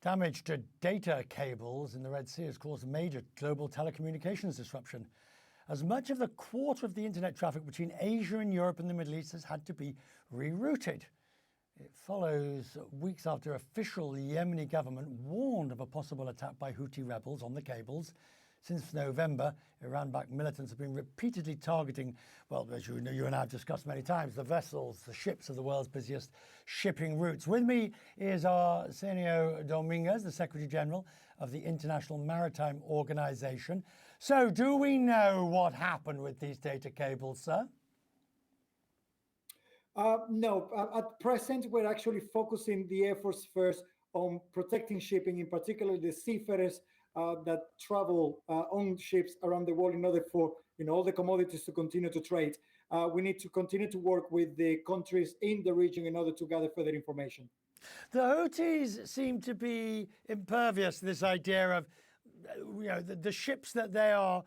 Damage to data cables in the Red Sea has caused a major global telecommunications disruption. As much of the quarter of the internet traffic between Asia and Europe and the Middle East has had to be rerouted. It follows weeks after official Yemeni government warned of a possible attack by Houthi rebels on the cables. Since November, Iran-backed militants have been repeatedly targeting, well, as you know, you and I have discussed many times, the vessels, the ships of the world's busiest shipping routes. With me is Arsenio Dominquez, the Secretary General of the International Maritime Organization. So do we know what happened with these data cables, sir? No, at present, we're actually focusing the efforts first on protecting shipping, in particular the seafarers that travel on ships around the world in order for all the commodities to continue to trade. We need to continue to work with the countries in the region in order to gather further information. The Houthis seem to be impervious to this idea of, the ships that they are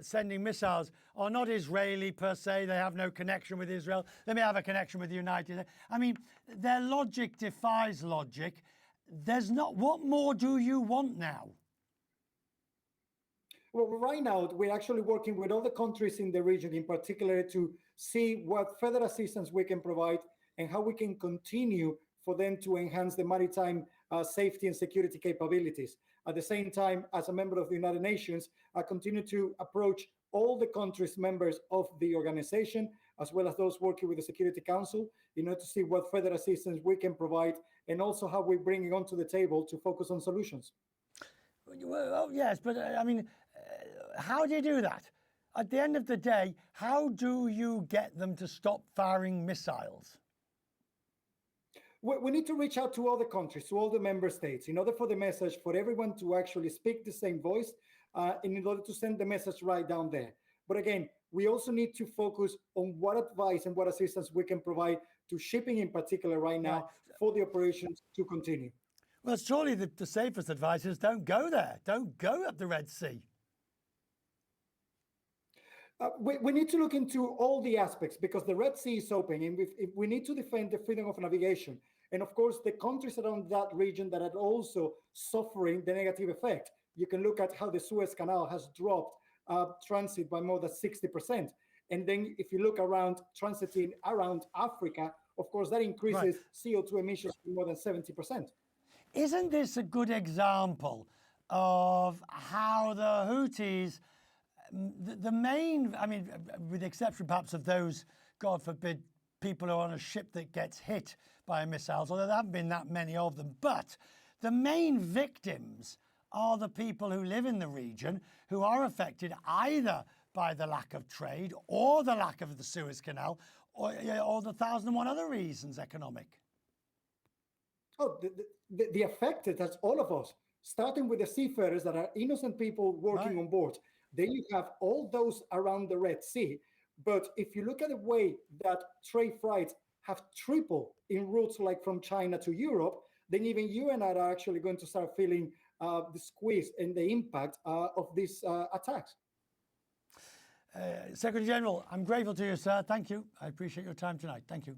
sending missiles are not Israeli per se. They have no connection with Israel. They may have a connection with the United States. I mean, their logic defies logic. What more do you want now? Well, right now, we're actually working with other countries in the region, in particular, to see what further assistance we can provide and how we can continue for them to enhance the maritime safety and security capabilities. At the same time, as a member of the United Nations, I continue to approach all the countries members of the organization, as well as those working with the Security Council, in order to see what further assistance we can provide and also how we bring it onto the table to focus on solutions. Well, yes, but how do you do that? At the end of the day, how do you get them to stop firing missiles? We need to reach out to other countries, to all the member states, in order for the message, for everyone to actually speak the same voice, and in order to send the message right down there. But again, we also need to focus on what advice and what assistance we can provide to shipping in particular right now for the operations to continue. Well, surely the safest advice is don't go there. Don't go up the Red Sea. We need to look into all the aspects because the Red Sea is open and we need to defend the freedom of navigation. And of course, the countries around that region that are also suffering the negative effect. You can look at how the Suez Canal has dropped transit by more than 60%. And then if you look around transiting around Africa, of course, that increases CO2 emissions by more than 70%. Isn't this a good example of how the Houthis, the main, I mean, with the exception perhaps of those, God forbid, people who are on a ship that gets hit by missiles, although there haven't been that many of them, but the main victims are the people who live in the region who are affected either by the lack of trade or the lack of the Suez Canal or the 1,001 other reasons economic. Oh, the affected, that's all of us, starting with the seafarers that are innocent people working on board. Then you have all those around the Red Sea. But if you look at the way that trade flights have tripled in routes like from China to Europe, then even you and I are actually going to start feeling the squeeze and the impact of these attacks. Secretary General, I'm grateful to you, sir. Thank you. I appreciate your time tonight. Thank you.